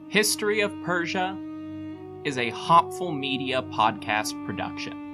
History of Persia is a Hopful Media podcast production.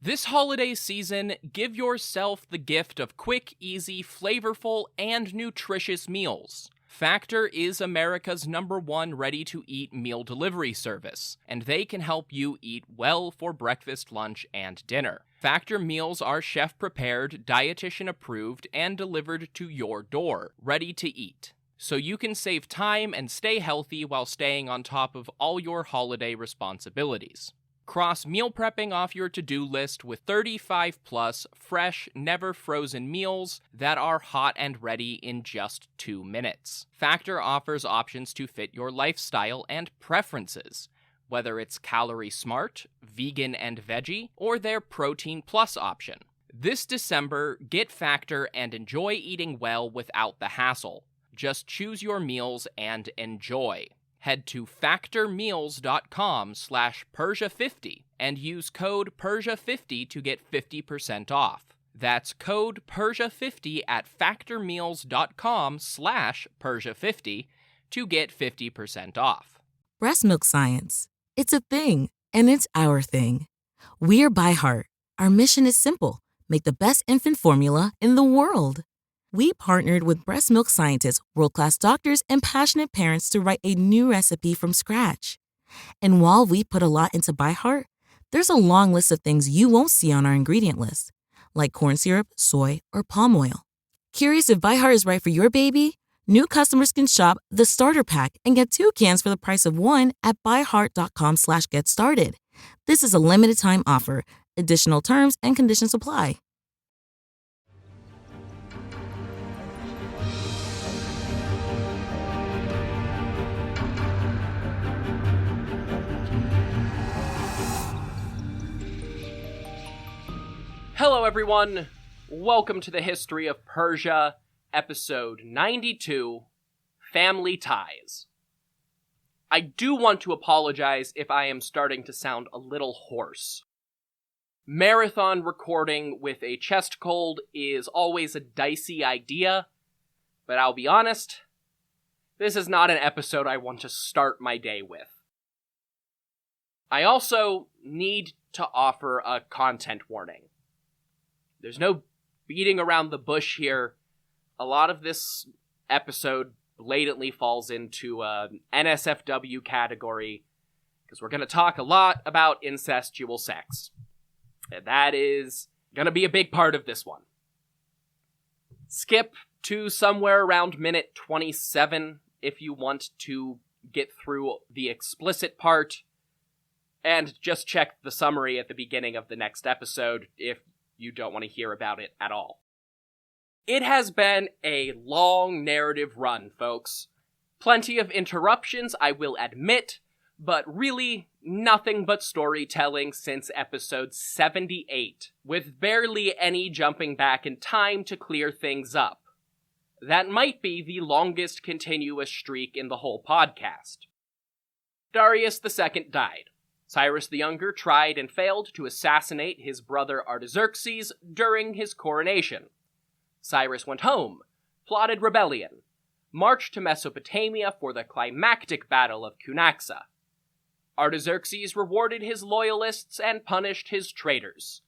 This holiday season, give yourself the gift of quick, easy, flavorful, and nutritious meals. Factor is America's #1 ready-to-eat meal delivery service, and they can help you eat well for breakfast, lunch, and dinner. Factor meals are chef-prepared, dietitian-approved, and delivered to your door, ready to eat. So you can save time and stay healthy while staying on top of all your holiday responsibilities. Cross meal prepping off your to-do list with 35-plus fresh, never-frozen meals that are hot and ready in just 2 minutes. Factor offers options to fit your lifestyle and preferences, whether it's calorie smart, vegan and veggie, or their protein plus option. This December, get Factor and enjoy eating well without the hassle. Just choose your meals and enjoy. Head to factormeals.com/Persia50 and use code Persia50 to get 50% off. That's code Persia50 at factormeals.com/Persia50 to get 50% off. Breast milk science. It's a thing, and it's our thing. We're By Heart. Our mission is simple: make the best infant formula in the world. We partnered with breast milk scientists, world-class doctors, and passionate parents to write a new recipe from scratch. And while we put a lot into By Heart, there's a long list of things you won't see on our ingredient list, like corn syrup, soy, or palm oil. Curious if By Heart is right for your baby? New customers can shop the starter pack and get 2 cans for the price of 1 at byheart.com/getstarted. This is a limited time offer. Additional terms and conditions apply. Hello everyone, welcome to the History of Persia, episode 92, Family Ties. I do want to apologize if I am starting to sound a little hoarse. Marathon recording with a chest cold is always a dicey idea, but I'll be honest, this is not an episode I want to start my day with. I also need to offer a content warning. There's no beating around the bush here. A lot of this episode blatantly falls into an NSFW category, because we're going to talk a lot about incestual sex. And that is going to be a big part of this one. Skip to somewhere around minute 27 if you want to get through the explicit part, and just check the summary at the beginning of the next episode if you don't want to hear about it at all. It has been a long narrative run, folks. Plenty of interruptions, I will admit, but really nothing but storytelling since episode 78, with barely any jumping back in time to clear things up. That might be the longest continuous streak in the whole podcast. Darius II died. Cyrus the Younger tried and failed to assassinate his brother Artaxerxes during his coronation. Cyrus went home, plotted rebellion, marched to Mesopotamia for the climactic battle of Cunaxa. Artaxerxes rewarded his loyalists and punished his traitors.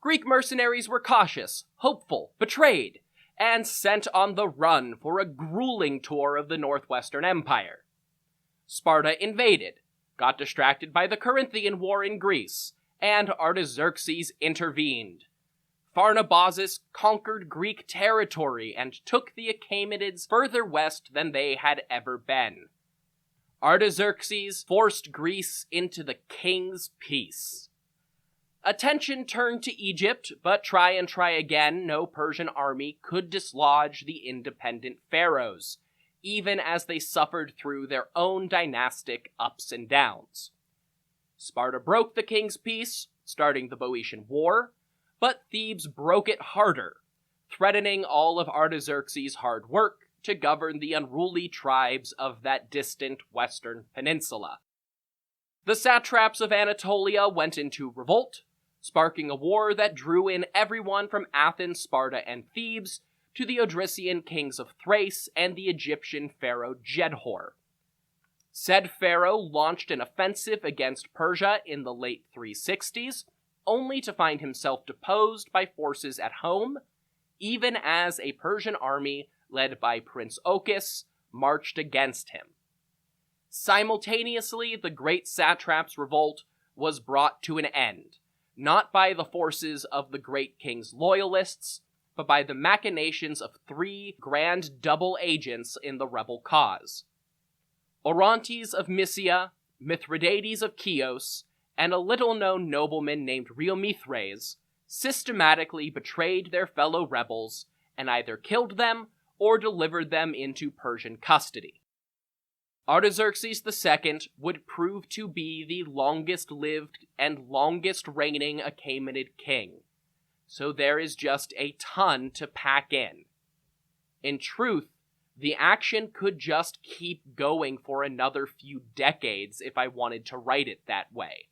Greek mercenaries were cautious, hopeful, betrayed, and sent on the run for a grueling tour of the northwestern empire. Sparta invaded, got distracted by the Corinthian War in Greece, and Artaxerxes intervened. Pharnabazus conquered Greek territory and took the Achaemenids further west than they had ever been. Artaxerxes forced Greece into the king's peace. Attention turned to Egypt, but try again, no Persian army could dislodge the independent pharaohs, even as they suffered through their own dynastic ups and downs. Sparta broke the king's peace, starting the Boeotian War, but Thebes broke it harder, threatening all of Artaxerxes' hard work to govern the unruly tribes of that distant western peninsula. The satraps of Anatolia went into revolt, sparking a war that drew in everyone from Athens, Sparta, and Thebes to the Odrysian kings of Thrace and the Egyptian pharaoh Jedhor. Said pharaoh launched an offensive against Persia in the late 360s, only to find himself deposed by forces at home, even as a Persian army led by Prince Ochus marched against him. Simultaneously, the great satrap's revolt was brought to an end, not by the forces of the great king's loyalists, but by the machinations of three grand double agents in the rebel cause. Orontes of Mysia, Mithridates of Chios, and a little-known nobleman named Riomithres systematically betrayed their fellow rebels and either killed them or delivered them into Persian custody. Artaxerxes II would prove to be the longest-lived and longest-reigning Achaemenid king, so there is just a ton to pack in. In truth, the action could just keep going for another few decades if I wanted to write it that way.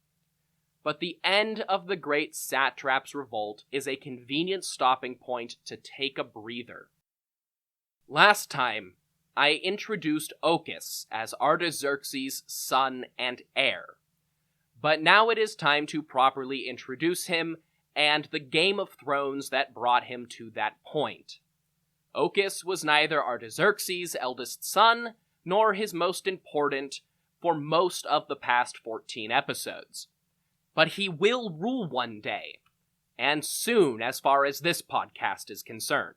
But the end of the Great Satrap's Revolt is a convenient stopping point to take a breather. Last time, I introduced Ochus as Artaxerxes' son and heir. But now it is time to properly introduce him and the Game of Thrones that brought him to that point. Ochus was neither Artaxerxes' eldest son, nor his most important for most of the past 14 episodes. But he will rule one day, and soon as far as this podcast is concerned.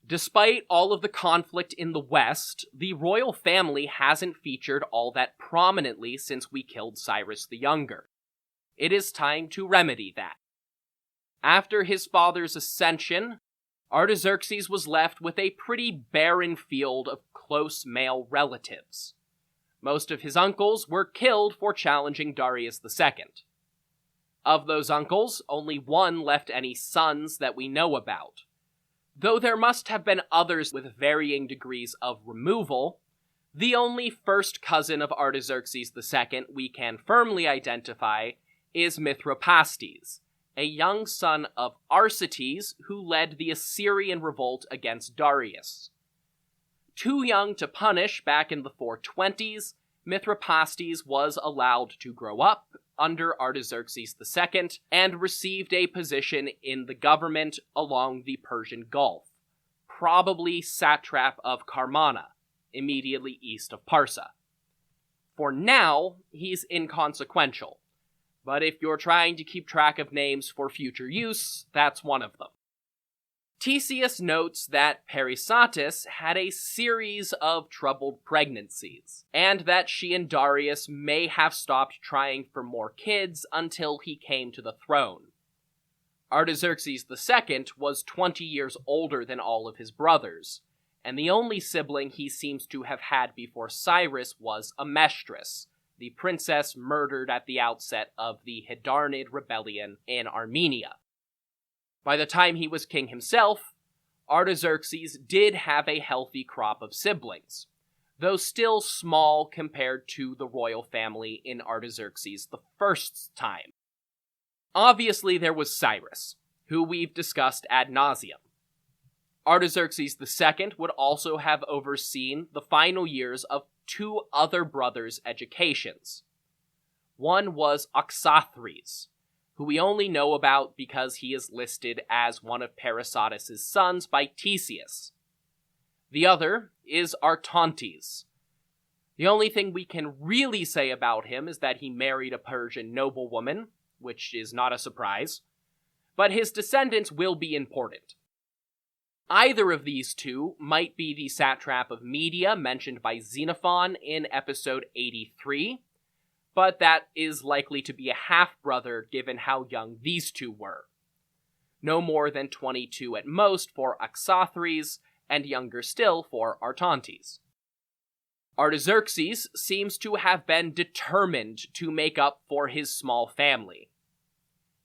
Despite all of the conflict in the West, the royal family hasn't featured all that prominently since we killed Cyrus the Younger. It is time to remedy that. After his father's ascension, Artaxerxes was left with a pretty barren field of close male relatives. Most of his uncles were killed for challenging Darius II. Of those uncles, only one left any sons that we know about. Though there must have been others with varying degrees of removal, the only first cousin of Artaxerxes II we can firmly identify is Mithropastes, a young son of Arsaces who led the Assyrian revolt against Darius. Too young to punish back in the 420s, Mithropastes was allowed to grow up under Artaxerxes II and received a position in the government along the Persian Gulf, probably satrap of Karmana, immediately east of Parsa. For now, he's inconsequential, but if you're trying to keep track of names for future use, that's one of them. Ctesias notes that Parysatis had a series of troubled pregnancies, and that she and Darius may have stopped trying for more kids until he came to the throne. Artaxerxes II was 20 years older than all of his brothers, and the only sibling he seems to have had before Cyrus was Amestris, the princess murdered at the outset of the Hydarnid rebellion in Armenia. By the time he was king himself, Artaxerxes did have a healthy crop of siblings, though still small compared to the royal family in Artaxerxes I's time. Obviously, there was Cyrus, who we've discussed ad nauseum. Artaxerxes II would also have overseen the final years of two other brothers' educations. One was Oxathres, who we only know about because he is listed as one of Parysatis' sons by Ctesias. The other is Artaxerxes. The only thing we can really say about him is that he married a Persian noblewoman, which is not a surprise, but his descendants will be important. Either of these two might be the satrap of Media mentioned by Xenophon in episode 83, but that is likely to be a half-brother given how young these two were. No more than 22 at most for Oxathres, and younger still for Artaxerxes. Artaxerxes seems to have been determined to make up for his small family.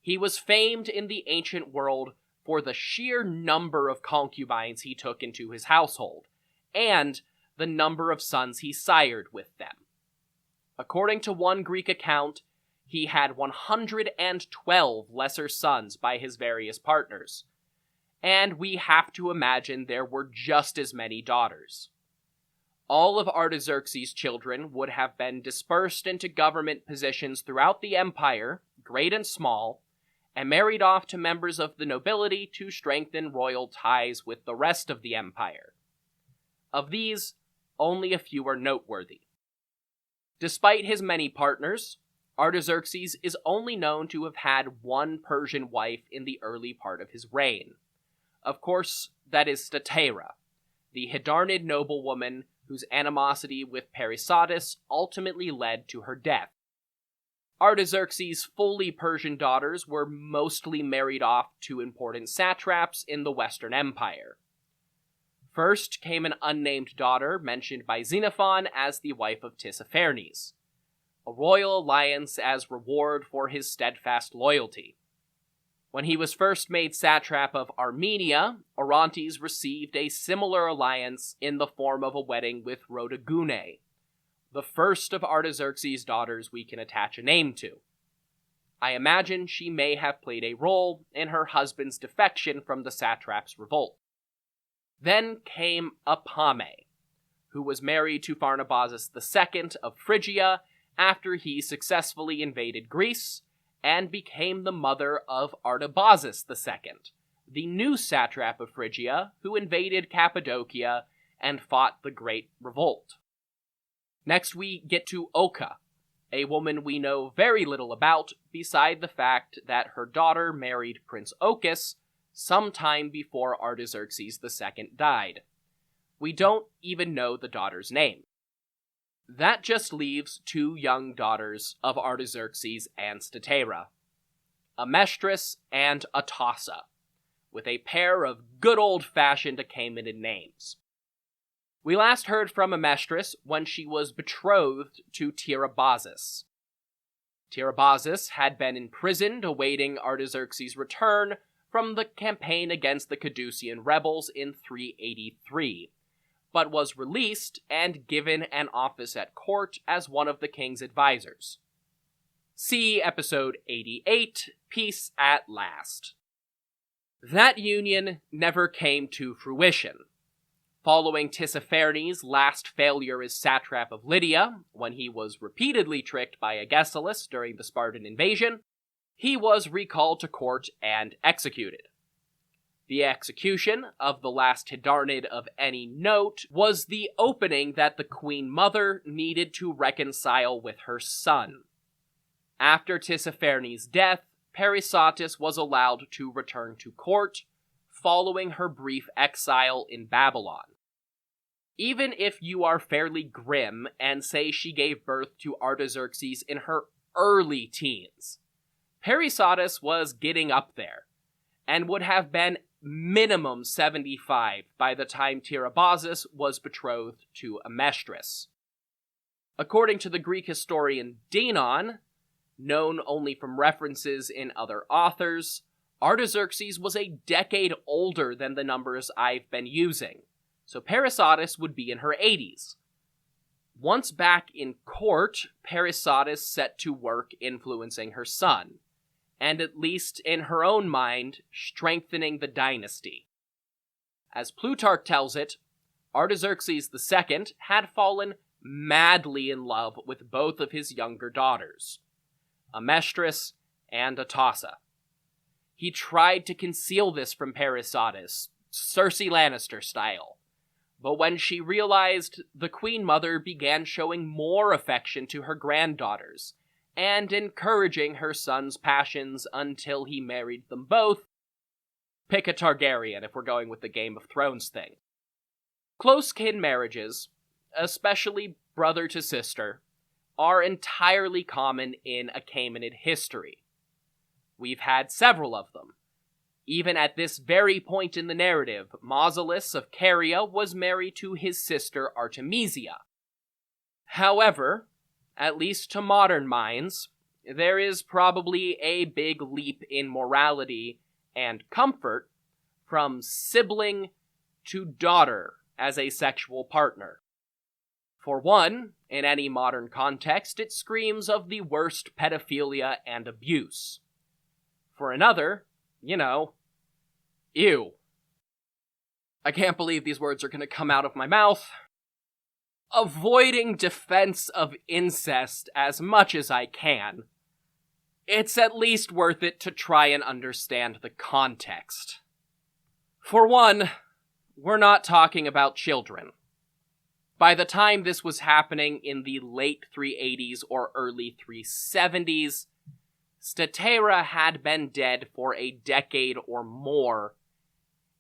He was famed in the ancient world for the sheer number of concubines he took into his household, and the number of sons he sired with them. According to one Greek account, he had 112 lesser sons by his various partners, and we have to imagine there were just as many daughters. All of Artaxerxes' children would have been dispersed into government positions throughout the empire, great and small, and married off to members of the nobility to strengthen royal ties with the rest of the empire. Of these, only a few are noteworthy. Despite his many partners, Artaxerxes is only known to have had one Persian wife in the early part of his reign. Of course, that is Stateira, the Hydarnid noblewoman whose animosity with Parysatis ultimately led to her death. Artaxerxes' fully Persian daughters were mostly married off to important satraps in the Western Empire. First came an unnamed daughter mentioned by Xenophon as the wife of Tissaphernes, a royal alliance as reward for his steadfast loyalty. When he was first made satrap of Armenia, Orontes received a similar alliance in the form of a wedding with Rhodogune, the first of Artaxerxes' daughters we can attach a name to. I imagine she may have played a role in her husband's defection from the satrap's revolt. Then came Apame, who was married to Pharnabazus II of Phrygia after he successfully invaded Greece, and became the mother of Artabazus II, the new satrap of Phrygia who invaded Cappadocia and fought the Great Revolt. Next we get to Ocha, a woman we know very little about beside the fact that her daughter married Prince Ochus sometime before Artaxerxes II died. We don't even know the daughter's name. That just leaves two young daughters of Artaxerxes and Stateira, Amestris and Atossa, with a pair of good old-fashioned Achaemenid names. We last heard from Amestris when she was betrothed to Tiribazus. Tiribazus had been imprisoned awaiting Artaxerxes' return from the campaign against the Caducean rebels in 383, but was released and given an office at court as one of the king's advisors. See episode 88, Peace at Last. That union never came to fruition. Following Tissaphernes' last failure as satrap of Lydia, when he was repeatedly tricked by Agesilaus during the Spartan invasion, he was recalled to court and executed. The execution of the last Hydarnid of any note was the opening that the Queen Mother needed to reconcile with her son. After Tissaphernes' death, Parysatis was allowed to return to court, following her brief exile in Babylon. Even if you are fairly grim and say she gave birth to Artaxerxes in her early teens, Parysatis was getting up there, and would have been minimum 75 by the time Tiribazus was betrothed to Amestris. According to the Greek historian Dinon, known only from references in other authors, Artaxerxes was a decade older than the numbers I've been using, so Parysatis would be in her 80s. Once back in court, Parysatis set to work influencing her son, and at least in her own mind, strengthening the dynasty. As Plutarch tells it, Artaxerxes II had fallen madly in love with both of his younger daughters, Amestris and Atossa. He tried to conceal this from Parysatis, Cersei Lannister style, but when she realized, the Queen Mother began showing more affection to her granddaughters, and encouraging her son's passions until he married them both. Pick a Targaryen if we're going with the Game of Thrones thing. Close kin marriages, especially brother to sister, are entirely common in Achaemenid history. We've had several of them. Even at this very point in the narrative, Mausolus of Caria was married to his sister Artemisia. However, at least to modern minds, there is probably a big leap in morality and comfort from sibling to daughter as a sexual partner. For one, in any modern context, it screams of the worst pedophilia and abuse. For another, ew. I can't believe these words are going to come out of my mouth. Avoiding defense of incest as much as I can, it's at least worth it to try and understand the context. For one, we're not talking about children. By the time this was happening in the late 380s or early 370s, Statera had been dead for a decade or more,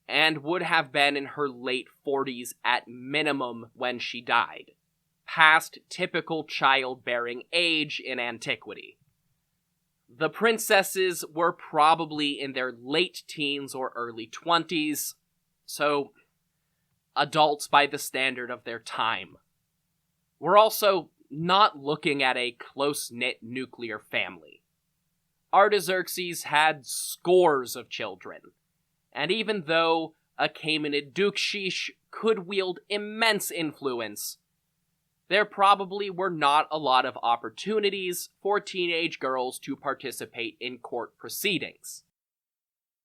and would have been in her late 40s at minimum when she died, past typical childbearing age in antiquity. The princesses were probably in their late teens or early 20s, so adults by the standard of their time. We're also not looking at a close-knit nuclear family. Artaxerxes had scores of children, and even though Achaemenid Dukshish could wield immense influence, there probably were not a lot of opportunities for teenage girls to participate in court proceedings.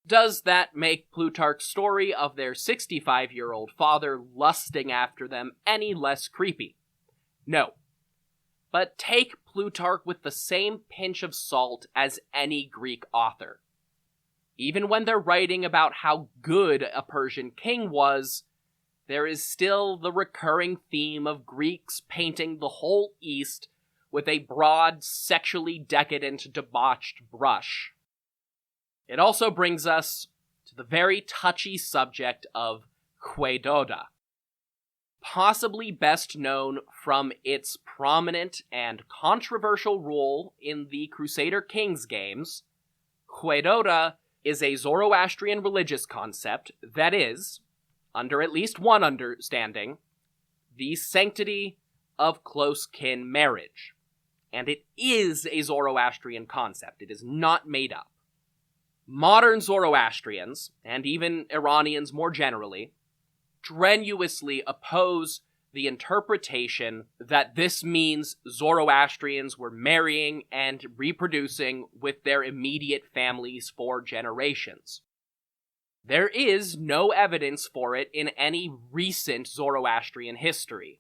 Does that make Plutarch's story of their 65-year-old father lusting after them any less creepy? No. But take Plutarch with the same pinch of salt as any Greek author. Even when they're writing about how good a Persian king was, there is still the recurring theme of Greeks painting the whole East with a broad, sexually decadent, debauched brush. It also brings us to the very touchy subject of Xwedodah. Possibly best known from its prominent and controversial role in the Crusader Kings games, Xwedodah is a Zoroastrian religious concept that is, under at least one understanding, the sanctity of close kin marriage. And it is a Zoroastrian concept. It is not made up. Modern Zoroastrians, and even Iranians more generally, strenuously oppose the interpretation that this means Zoroastrians were marrying and reproducing with their immediate families for generations. There is no evidence for it in any recent Zoroastrian history.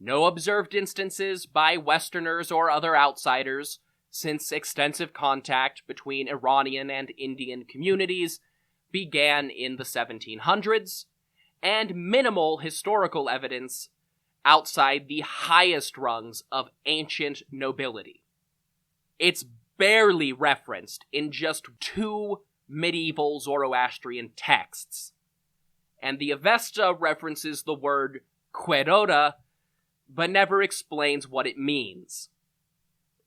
No observed instances by Westerners or other outsiders since extensive contact between Iranian and Indian communities began in the 1700s, and minimal historical evidence outside the highest rungs of ancient nobility. It's barely referenced in just 2 medieval Zoroastrian texts, and the Avesta references the word Xwedodah, but never explains what it means.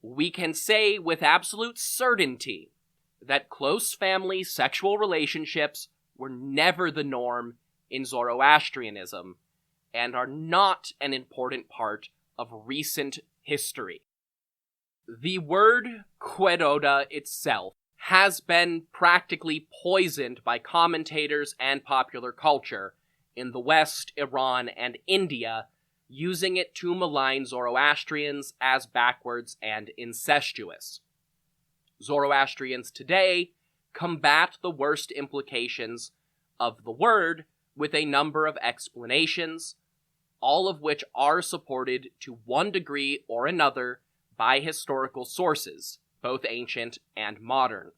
We can say with absolute certainty that close family sexual relationships were never the norm in Zoroastrianism, and are not an important part of recent history. The word Xwedodah itself has been practically poisoned by commentators and popular culture in the West, Iran, and India, using it to malign Zoroastrians as backwards and incestuous. Zoroastrians today combat the worst implications of the word with a number of explanations, all of which are supported to one degree or another by historical sources, both ancient and modern.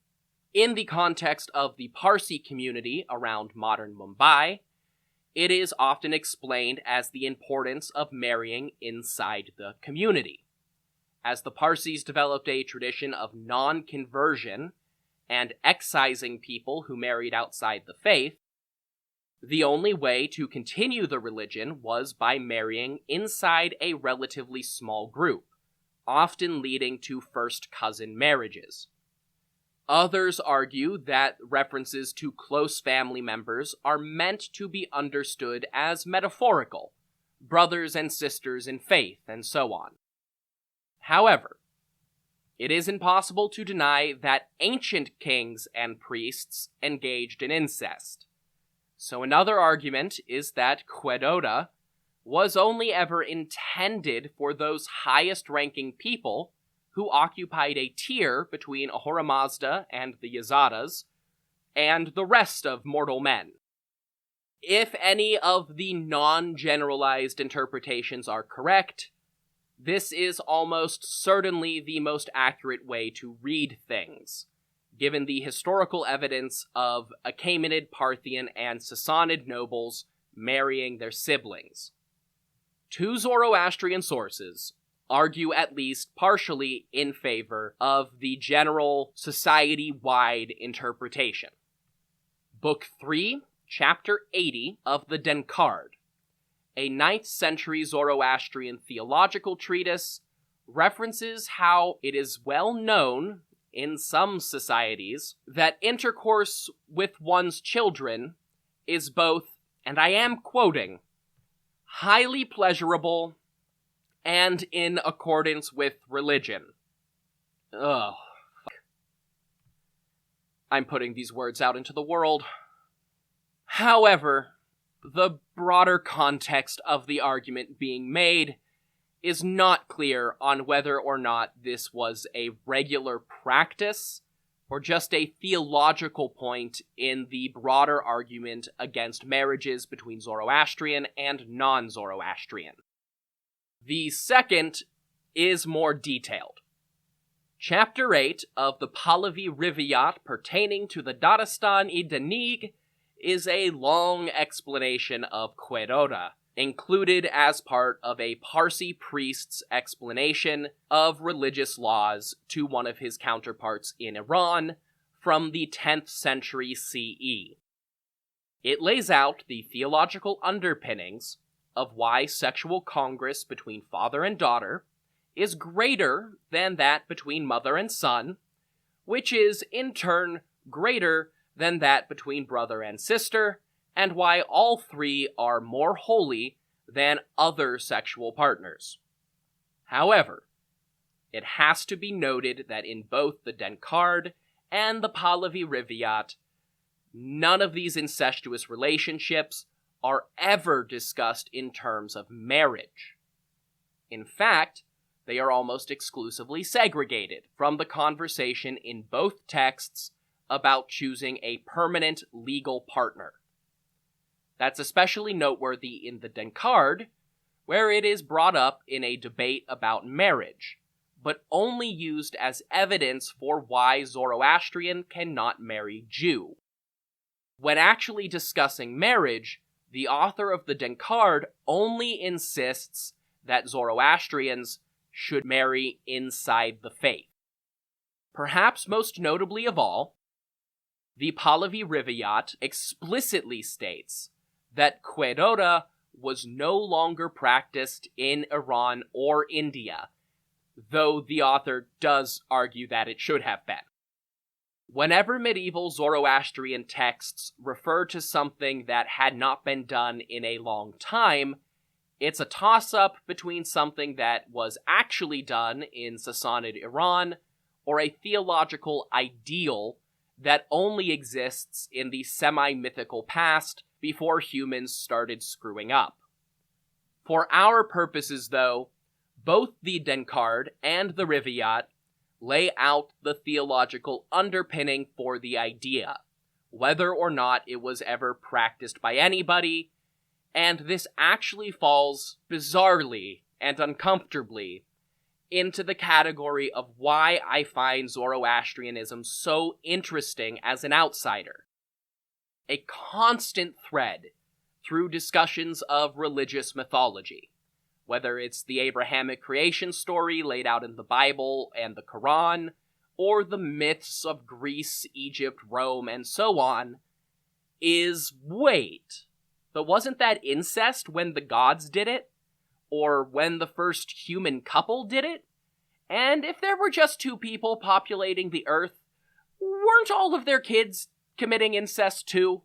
In the context of the Parsi community around modern Mumbai, it is often explained as the importance of marrying inside the community. As the Parsis developed a tradition of non-conversion and excising people who married outside the faith, the only way to continue the religion was by marrying inside a relatively small group, often leading to first cousin marriages. Others argue that references to close family members are meant to be understood as metaphorical, brothers and sisters in faith, and so on. However, it is impossible to deny that ancient kings and priests engaged in incest. So another argument is that Xwedodah was only ever intended for those highest-ranking people who occupied a tier between Ahura Mazda and the Yazadas, and the rest of mortal men. If any of the non-generalized interpretations are correct, this is almost certainly the most accurate way to read things, given the historical evidence of Achaemenid, Parthian, and Sassanid nobles marrying their siblings. Two Zoroastrian sources argue at least partially in favor of the general society-wide interpretation. Book 3, Chapter 80 of the Denkard, a 9th century Zoroastrian theological treatise, references how it is well known in some societies that intercourse with one's children is both, and I am quoting, highly pleasurable and in accordance with religion. Ugh. I'm putting these words out into the world. However, the broader context of the argument being made is not clear on whether or not this was a regular practice or just a theological point in the broader argument against marriages between Zoroastrian and non-Zoroastrian. The second is more detailed. Chapter 8 of the Pahlavi Rivayat pertaining to the Dagestan-i Danig is a long explanation of Xwedodah, included as part of a Parsi priest's explanation of religious laws to one of his counterparts in Iran from the 10th century CE. It lays out the theological underpinnings of why sexual congress between father and daughter is greater than that between mother and son, which is in turn greater than that between brother and sister, and why all three are more holy than other sexual partners. However, it has to be noted that in both the Denkard and the Pahlavi Rivayat, none of these incestuous relationships are ever discussed in terms of marriage. In fact, they are almost exclusively segregated from the conversation in both texts about choosing a permanent legal partner. That's especially noteworthy in the Denkard, where it is brought up in a debate about marriage, but only used as evidence for why Zoroastrian cannot marry Jew. When actually discussing marriage, the author of the Denkard only insists that Zoroastrians should marry inside the faith. Perhaps most notably of all, the Pahlavi Rivayat explicitly states that Xwedodah was no longer practiced in Iran or India, though the author does argue that it should have been. Whenever medieval Zoroastrian texts refer to something that had not been done in a long time, it's a toss-up between something that was actually done in Sassanid Iran or a theological ideal that only exists in the semi-mythical past before humans started screwing up. For our purposes, though, both the Denkard and the Rivayat lay out the theological underpinning for the idea, whether or not it was ever practiced by anybody, and this actually falls bizarrely and uncomfortably into the category of why I find Zoroastrianism so interesting as an outsider. A constant thread through discussions of religious mythology, whether it's the Abrahamic creation story laid out in the Bible and the Quran, or the myths of Greece, Egypt, Rome, and so on, is, wait, but wasn't that incest when the gods did it? Or when the first human couple did it? And if there were just two people populating the earth, weren't all of their kids committing incest too?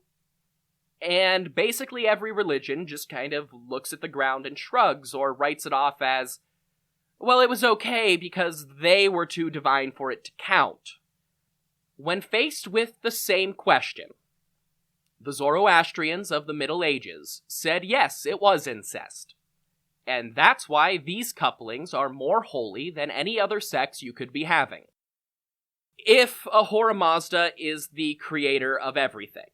And basically every religion just kind of looks at the ground and shrugs or writes it off as, well, it was okay because they were too divine for it to count. When faced with the same question, the Zoroastrians of the Middle Ages said yes, it was incest. And that's why these couplings are more holy than any other sex you could be having. If Ahura Mazda is the creator of everything,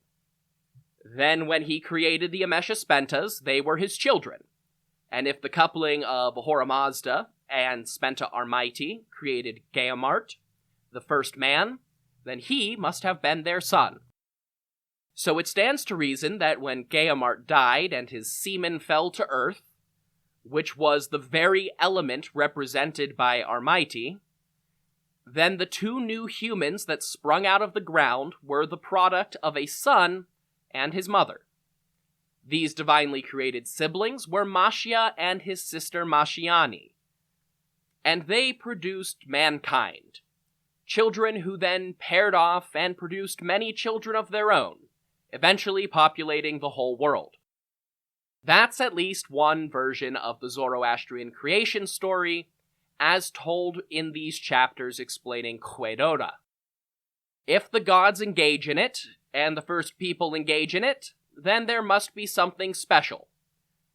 Then when he created the Ameshaspentas, they were his children. And if the coupling of Ahura Mazda and Spenta Armaiti created Gaimart, the first man, then he must have been their son. So it stands to reason that when Gaimart died and his semen fell to earth, which was the very element represented by Armaiti, then the two new humans that sprung out of the ground were the product of a son and his mother. These divinely created siblings were Mashia and his sister Mashiani, and they produced mankind, children who then paired off and produced many children of their own, eventually populating the whole world. That's at least one version of the Zoroastrian creation story, as told in these chapters explaining Xwedodah. If the gods engage in it, and the first people engage in it, then there must be something special,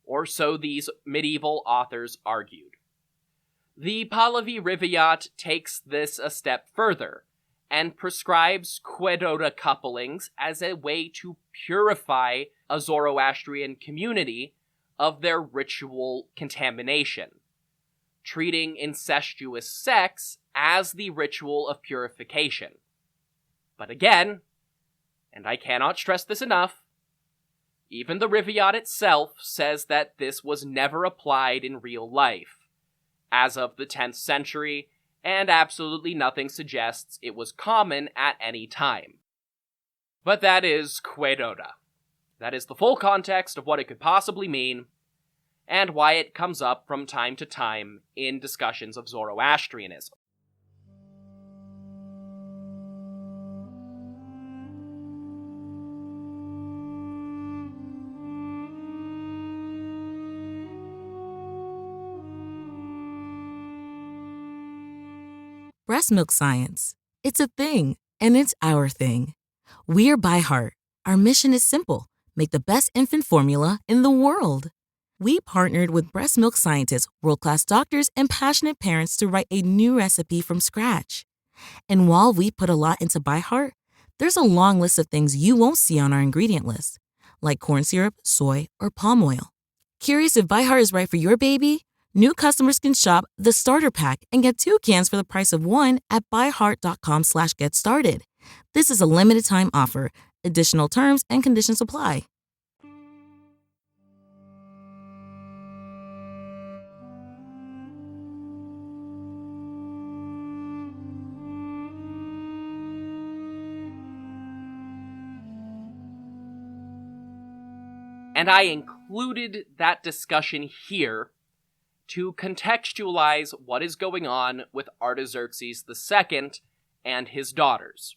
or so these medieval authors argued. The Pahlavi Rivayat takes this a step further, and prescribes Xwedodah couplings as a way to purify a Zoroastrian community of their ritual contamination, treating incestuous sex as the ritual of purification. But again, and I cannot stress this enough, even the Rivayat itself says that this was never applied in real life, as of the 10th century, and absolutely nothing suggests it was common at any time. But that is Xwedodah. That is the full context of what it could possibly mean, and why it comes up from time to time in discussions of Zoroastrianism. Breast milk science. It's a thing, and it's our thing. We're By Heart. Our mission is simple: make the best infant formula in the world. We partnered with breast milk scientists, world-class doctors, and passionate parents to write a new recipe from scratch. And while we put a lot into By Heart, there's a long list of things you won't see on our ingredient list, like corn syrup, soy, or palm oil. Curious if By Heart is right for your baby? New customers can shop the starter pack and get 2 cans for the price of 1 at byheart.com/getstarted. This is a limited time offer. Additional terms and conditions apply. And I included that discussion here to contextualize what is going on with Artaxerxes II and his daughters.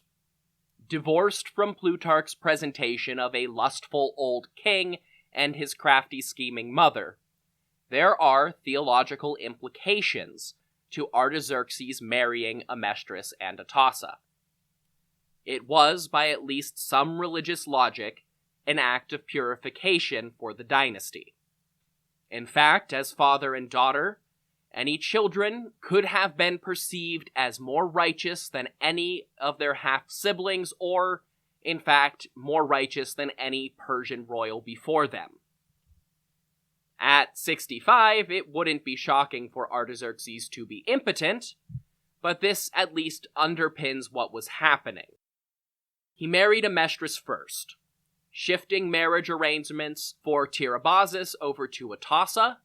Divorced from Plutarch's presentation of a lustful old king and his crafty scheming mother, there are theological implications to Artaxerxes marrying Amestris and Atossa. It was, by at least some religious logic, an act of purification for the dynasty. In fact, as father and daughter, any children could have been perceived as more righteous than any of their half-siblings, or, in fact, more righteous than any Persian royal before them. At 65, it wouldn't be shocking for Artaxerxes to be impotent, but this at least underpins what was happening. He married Amestris first, shifting marriage arrangements for Tiribazus over to Atossa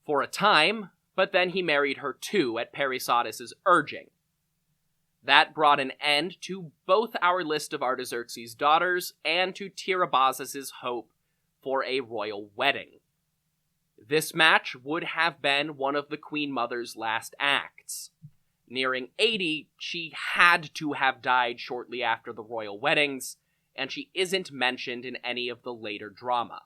for a time, but then he married her too at Parysatis' urging. That brought an end to both our list of Artaxerxes' daughters and to Tiribazus' hope for a royal wedding. This match would have been one of the Queen Mother's last acts. Nearing 80, she had to have died shortly after the royal weddings, and she isn't mentioned in any of the later drama.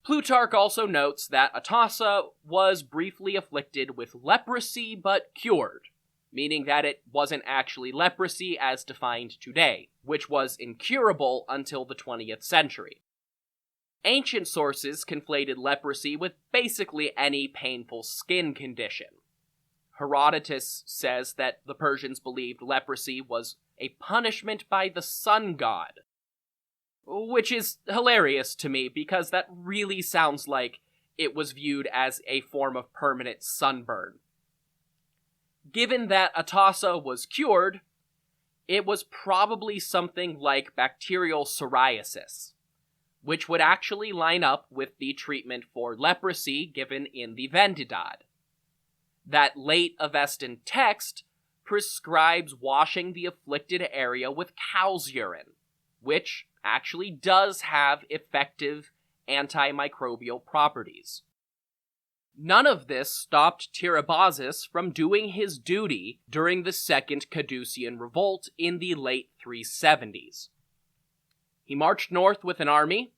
Plutarch also notes that Atossa was briefly afflicted with leprosy but cured, meaning that it wasn't actually leprosy as defined today, which was incurable until the 20th century. Ancient sources conflated leprosy with basically any painful skin condition. Herodotus says that the Persians believed leprosy was a punishment by the sun god. which is hilarious to me because that really sounds like it was viewed as a form of permanent sunburn. Given that Atassa was cured, it was probably something like bacterial psoriasis, which would actually line up with the treatment for leprosy given in the Xwedodah. That late Avestan text prescribes washing the afflicted area with cow's urine, which actually does have effective antimicrobial properties. None of this stopped Tiribazus from doing his duty during the Second Caducean Revolt in the late 370s. He marched north with an army,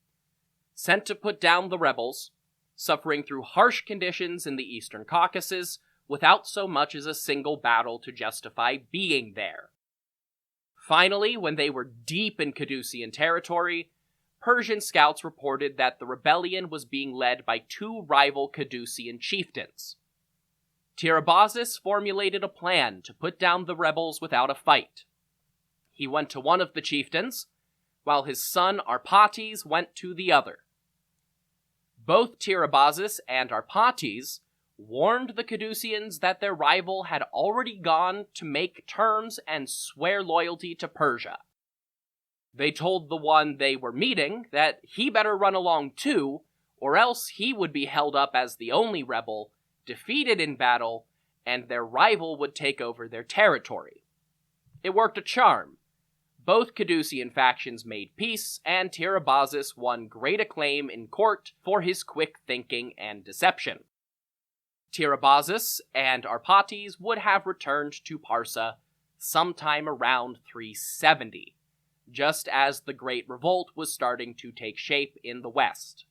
sent to put down the rebels, suffering through harsh conditions in the Eastern Caucasus without so much as a single battle to justify being there. Finally, when they were deep in Caducean territory, Persian scouts reported that the rebellion was being led by two rival Caducean chieftains. Tiribazus formulated a plan to put down the rebels without a fight. He went to one of the chieftains, while his son Artaxerxes went to the other. Both Tiribazus and Artaxerxes warned the Caduceans that their rival had already gone to make terms and swear loyalty to Persia. They told the one they were meeting that he better run along too, or else he would be held up as the only rebel, defeated in battle, and their rival would take over their territory. It worked a charm. Both Caducean factions made peace, and Tiribazus won great acclaim in court for his quick thinking and deception. Tiribazus and Artaxerxes would have returned to Parsa sometime around 370, just as the Great Revolt was starting to take shape in the west.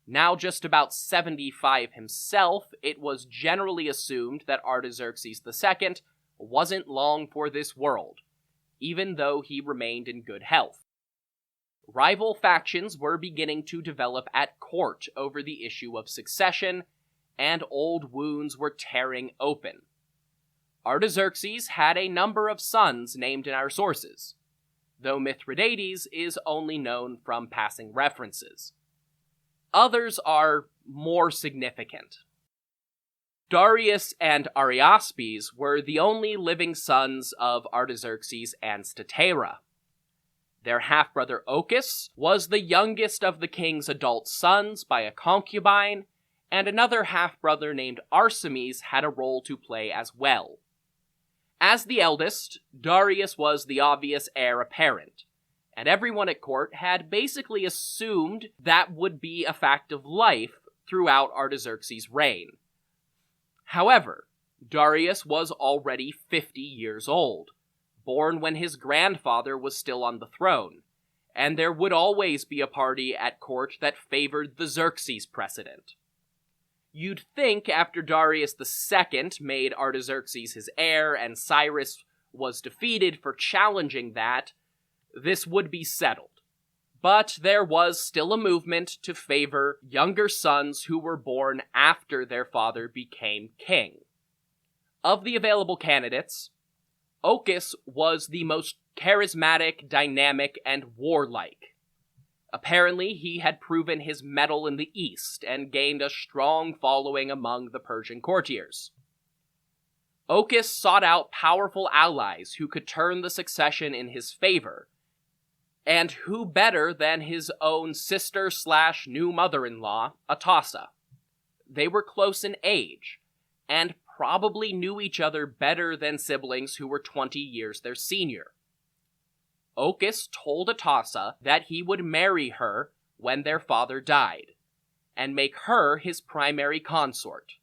Now just about 75 himself, it was generally assumed that Artaxerxes II wasn't long for this world, even though he remained in good health. Rival factions were beginning to develop at court over the issue of succession, and old wounds were tearing open. Artaxerxes had a number of sons named in our sources, though Mithridates is only known from passing references. Others are more significant. Darius and Aryaspes were the only living sons of Artaxerxes and Statera. Their half-brother Ochus was the youngest of the king's adult sons by a concubine, and another half-brother named Arsames had a role to play as well. As the eldest, Darius was the obvious heir apparent, and everyone at court had basically assumed that would be a fact of life throughout Artaxerxes' reign. However, Darius was already 50 years old, born when his grandfather was still on the throne, and there would always be a party at court that favored the Xerxes precedent. You'd think after Darius II made Artaxerxes his heir and Cyrus was defeated for challenging that, this would be settled. But there was still a movement to favor younger sons who were born after their father became king. Of the available candidates, Ochus was the most charismatic, dynamic, and warlike. Apparently, he had proven his mettle in the east and gained a strong following among the Persian courtiers. Ochus sought out powerful allies who could turn the succession in his favor, and who better than his own sister/new mother-in-law, Atassa? They were close in age, and probably knew each other better than siblings who were 20 years their senior. Ochus told Atassa that he would marry her when their father died, and make her his primary consort,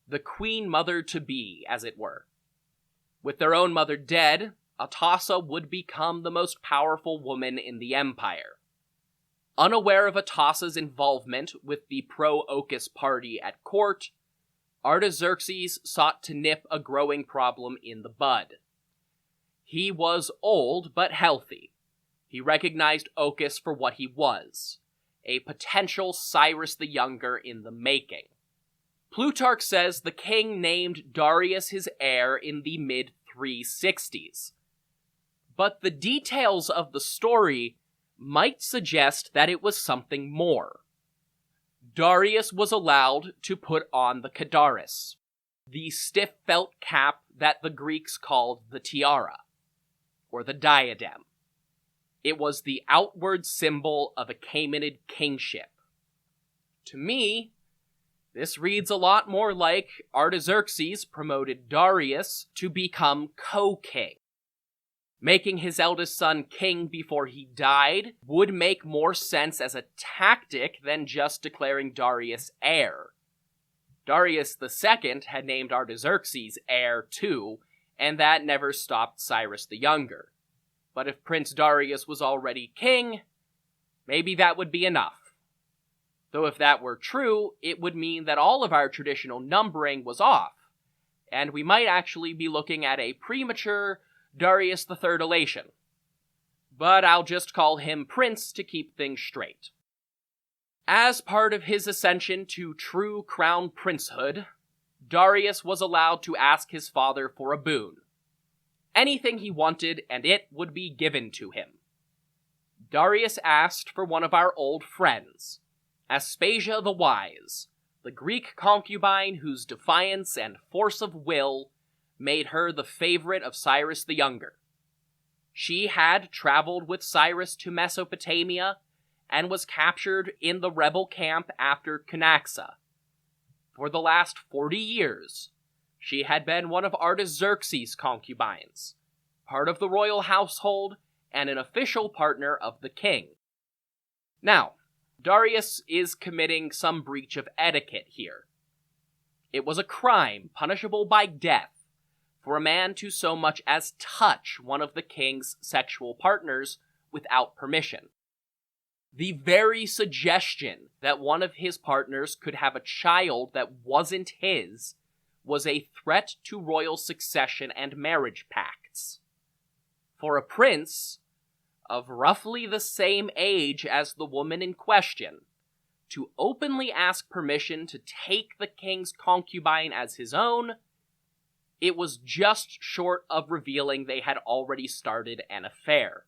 the queen mother-to-be, as it were. With their own mother dead, Atassa would become the most powerful woman in the empire. Unaware of Atassa's involvement with the pro-Ochus party at court, Artaxerxes sought to nip a growing problem in the bud. He was old but healthy. He recognized Ochus for what he was, a potential Cyrus the Younger in the making. Plutarch says the king named Darius his heir in the mid-360s. But the details of the story might suggest that it was something more. Darius was allowed to put on the kadaris, the stiff felt cap that the Greeks called the tiara, or the diadem. It was the outward symbol of Achaemenid kingship. To me, this reads a lot more like Artaxerxes promoted Darius to become co-king. Making his eldest son king before he died would make more sense as a tactic than just declaring Darius heir. Darius II had named Artaxerxes heir too, and that never stopped Cyrus the Younger. But if Prince Darius was already king, maybe that would be enough. Though if that were true, it would mean that all of our traditional numbering was off, and we might actually be looking at a premature Darius III elation. But I'll just call him Prince to keep things straight. As part of his ascension to true crown princehood, Darius was allowed to ask his father for a boon. Anything he wanted, and it would be given to him. Darius asked for one of our old friends, Aspasia the Wise, the Greek concubine whose defiance and force of will made her the favorite of Cyrus the Younger. She had traveled with Cyrus to Mesopotamia and was captured in the rebel camp after Cunaxa. For the last 40 years, she had been one of Artaxerxes' concubines, part of the royal household, and an official partner of the king. Now, Darius is committing some breach of etiquette here. It was a crime punishable by death for a man to so much as touch one of the king's sexual partners without permission. The very suggestion that one of his partners could have a child that wasn't his was a threat to royal succession and marriage pacts. For a prince of roughly the same age as the woman in question to openly ask permission to take the king's concubine as his own, it was just short of revealing they had already started an affair.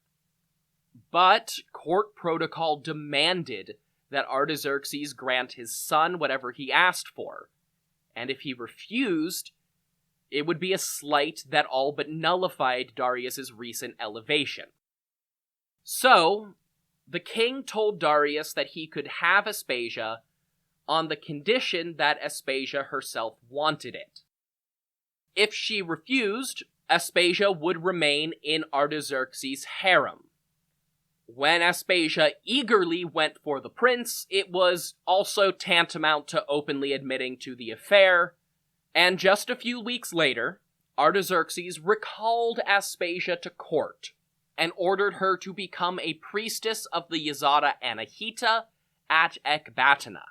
But court protocol demanded that Artaxerxes grant his son whatever he asked for, and if he refused, it would be a slight that all but nullified Darius's recent elevation. So, the king told Darius that he could have Aspasia on the condition that Aspasia herself wanted it. If she refused, Aspasia would remain in Artaxerxes' harem. When Aspasia eagerly went for the prince, it was also tantamount to openly admitting to the affair, and just a few weeks later, Artaxerxes recalled Aspasia to court and ordered her to become a priestess of the Xwedodah Anahita at Ecbatana.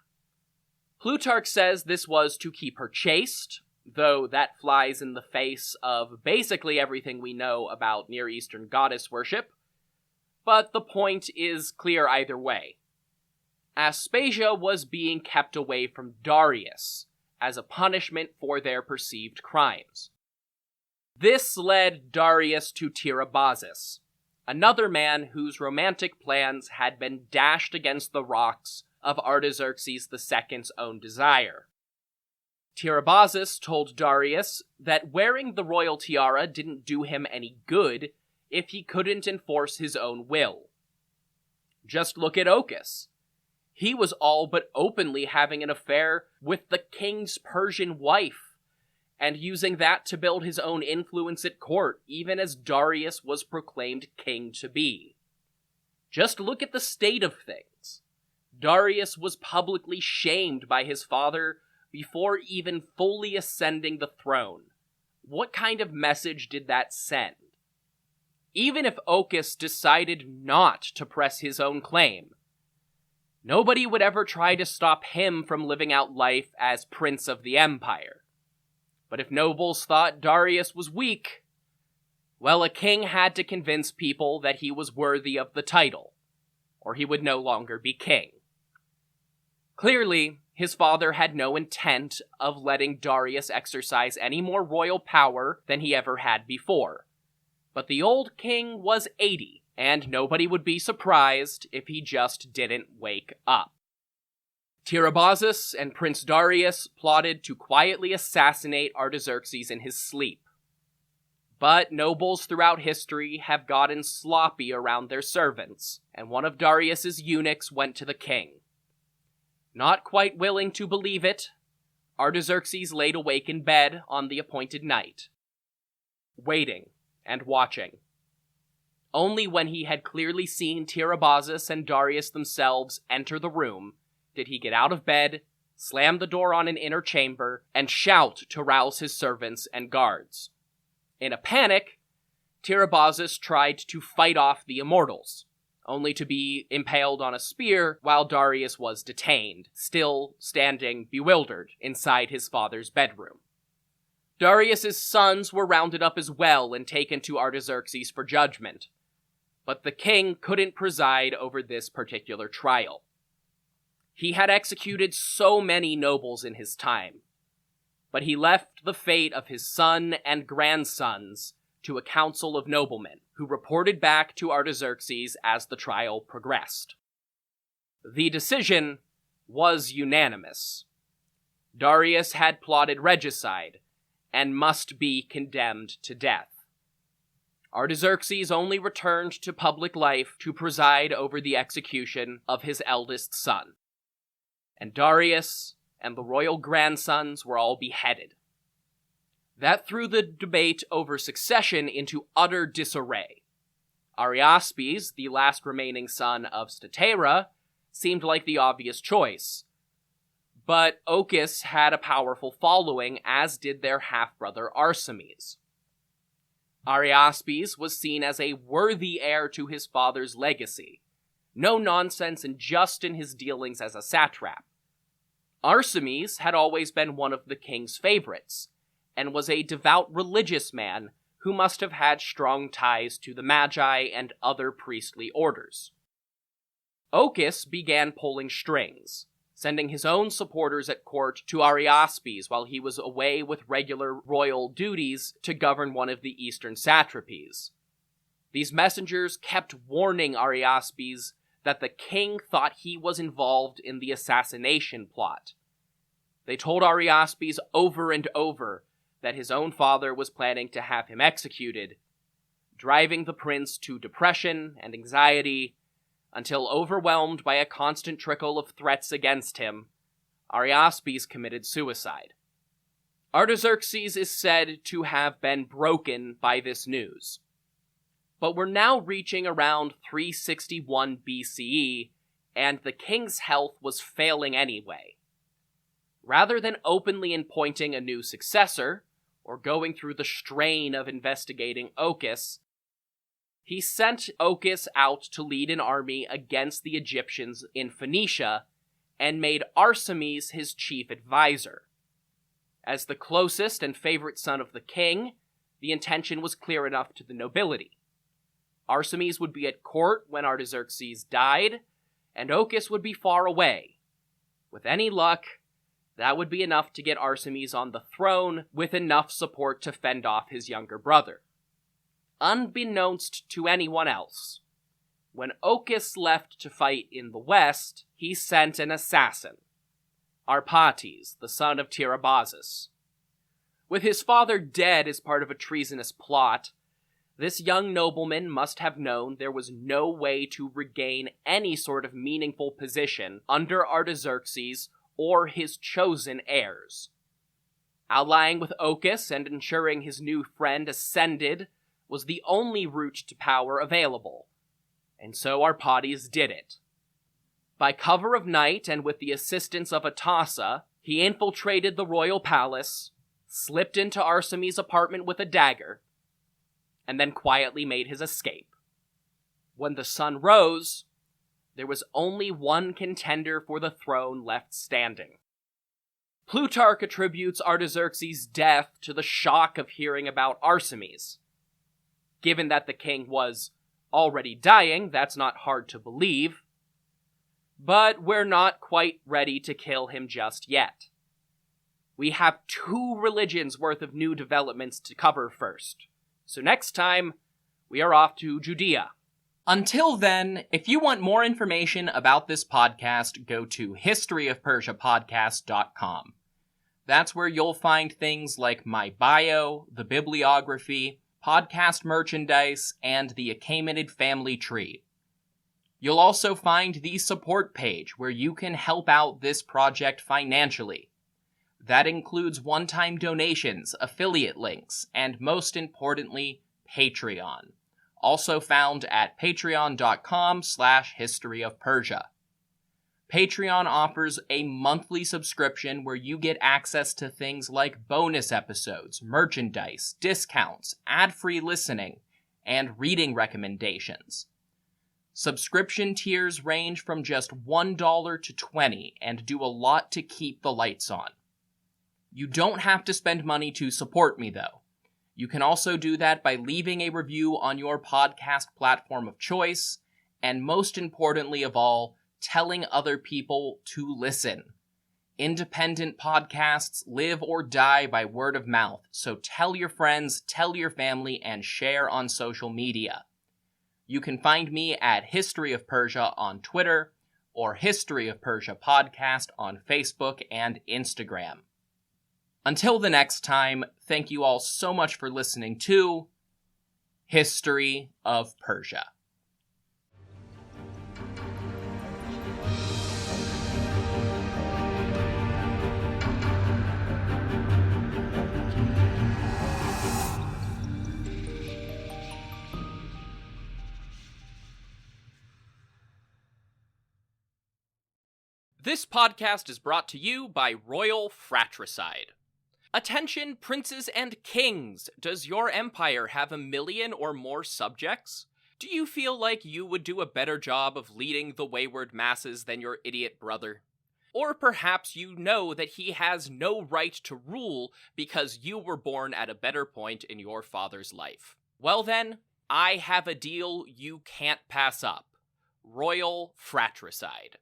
Plutarch says this was to keep her chaste, though that flies in the face of basically everything we know about Near Eastern goddess worship, but the point is clear either way. Aspasia was being kept away from Darius as a punishment for their perceived crimes. This led Darius to Tiribazus, another man whose romantic plans had been dashed against the rocks of Artaxerxes II's own desire. Tiribazus told Darius that wearing the royal tiara didn't do him any good if he couldn't enforce his own will. Just look at Ochus. He was all but openly having an affair with the king's Persian wife, and using that to build his own influence at court, even as Darius was proclaimed king to be. Just look at the state of things. Darius was publicly shamed by his father before even fully ascending the throne. What kind of message did that send? Even if Ochus decided not to press his own claim, nobody would ever try to stop him from living out life as prince of the empire. But if nobles thought Darius was weak, well, a king had to convince people that he was worthy of the title, or he would no longer be king. Clearly, his father had no intent of letting Darius exercise any more royal power than he ever had before. But the old king was 80, and nobody would be surprised if he just didn't wake up. Tiribazus and Prince Darius plotted to quietly assassinate Artaxerxes in his sleep. But nobles throughout history have gotten sloppy around their servants, and one of Darius's eunuchs went to the king. Not quite willing to believe it, Artaxerxes laid awake in bed on the appointed night, waiting and watching. Only when he had clearly seen Tiribazus and Darius themselves enter the room did he get out of bed, slam the door on an inner chamber, and shout to rouse his servants and guards. In a panic, Tiribazus tried to fight off the immortals, only to be impaled on a spear while Darius was detained, still standing bewildered inside his father's bedroom. Darius's sons were rounded up as well and taken to Artaxerxes for judgment, but the king couldn't preside over this particular trial. He had executed so many nobles in his time, but he left the fate of his son and grandsons to a council of noblemen, who reported back to Artaxerxes as the trial progressed. The decision was unanimous. Darius had plotted regicide, and must be condemned to death. Artaxerxes only returned to public life to preside over the execution of his eldest son, and Darius and the royal grandsons were all beheaded. That threw the debate over succession into utter disarray. Artaxerxes, the last remaining son of Statera, seemed like the obvious choice, but Ochus had a powerful following, as did their half-brother Arsames. Artaxerxes was seen as a worthy heir to his father's legacy, no nonsense and just in his dealings as a satrap. Arsames had always been one of the king's favorites, and was a devout religious man who must have had strong ties to the Magi and other priestly orders. Ochus began pulling strings, sending his own supporters at court to Artaxerxes while he was away with regular royal duties to govern one of the eastern satrapies. These messengers kept warning Artaxerxes that the king thought he was involved in the assassination plot. They told Artaxerxes over and over that his own father was planning to have him executed, driving the prince to depression and anxiety, until, overwhelmed by a constant trickle of threats against him, Artaxerxes committed suicide. Artaxerxes is said to have been broken by this news. But we're now reaching around 361 BCE, and the king's health was failing anyway. Rather than openly appointing a new successor, or going through the strain of investigating Ochus, he sent Ochus out to lead an army against the Egyptians in Phoenicia, and made Arsames his chief advisor. As the closest and favorite son of the king, the intention was clear enough to the nobility. Arsames would be at court when Artaxerxes died, and Ochus would be far away. With any luck, that would be enough to get Arsames on the throne with enough support to fend off his younger brother. Unbeknownst to anyone else, when Ochus left to fight in the west, he sent an assassin, Arpates, the son of Tiribazus. With his father dead as part of a treasonous plot, this young nobleman must have known there was no way to regain any sort of meaningful position under Artaxerxes or his chosen heirs. Allying with Ochus and ensuring his new friend ascended was the only route to power available, and so Arpates did it. By cover of night and with the assistance of Atassa, he infiltrated the royal palace, slipped into Arsames' apartment with a dagger, and then quietly made his escape. When the sun rose, there was only one contender for the throne left standing. Plutarch attributes Artaxerxes' death to the shock of hearing about Arsames. Given that the king was already dying, that's not hard to believe. But we're not quite ready to kill him just yet. We have 2 religions worth of new developments to cover first. So next time, we are off to Judea, Until then, if you want more information about this podcast, go to historyofpersiapodcast.com. That's where you'll find things like my bio, the bibliography, podcast merchandise, and the Achaemenid family tree. You'll also find the support page where you can help out this project financially. That includes one-time donations, affiliate links, and most importantly, Patreon. Also found at patreon.com/historyofpersia. Patreon offers a monthly subscription where you get access to things like bonus episodes, merchandise, discounts, ad-free listening, and reading recommendations. Subscription tiers range from just $1 to $20 and do a lot to keep the lights on. You don't have to spend money to support me, though. You can also do that by leaving a review on your podcast platform of choice, and most importantly of all, telling other people to listen. Independent podcasts live or die by word of mouth, so tell your friends, tell your family, and share on social media. You can find me at History of Persia on Twitter, or History of Persia Podcast on Facebook and Instagram. Until the next time, thank you all so much for listening to History of Persia. This podcast is brought to you by Royal Fratricide. Attention, princes and kings! Does your empire have 1 million or more subjects? Do you feel like you would do a better job of leading the wayward masses than your idiot brother? Or perhaps you know that he has no right to rule because you were born at a better point in your father's life. Well then, I have a deal you can't pass up. Royal Fratricide.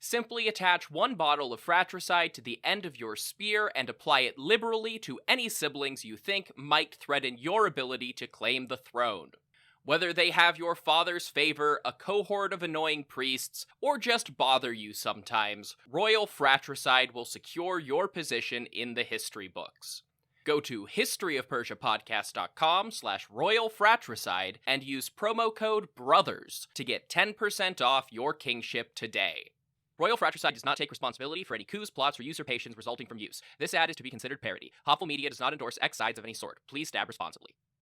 Simply attach 1 bottle of fratricide to the end of your spear and apply it liberally to any siblings you think might threaten your ability to claim the throne. Whether they have your father's favor, a cohort of annoying priests, or just bother you sometimes, Royal Fratricide will secure your position in the history books. Go to historyofpersiapodcast.com/Royal Fratricide and use promo code BROTHERS to get 10% off your kingship today. Royal Fratricide does not take responsibility for any coups, plots, or usurpations resulting from use. This ad is to be considered parody. Hopful Media does not endorse X sides of any sort. Please stab responsibly.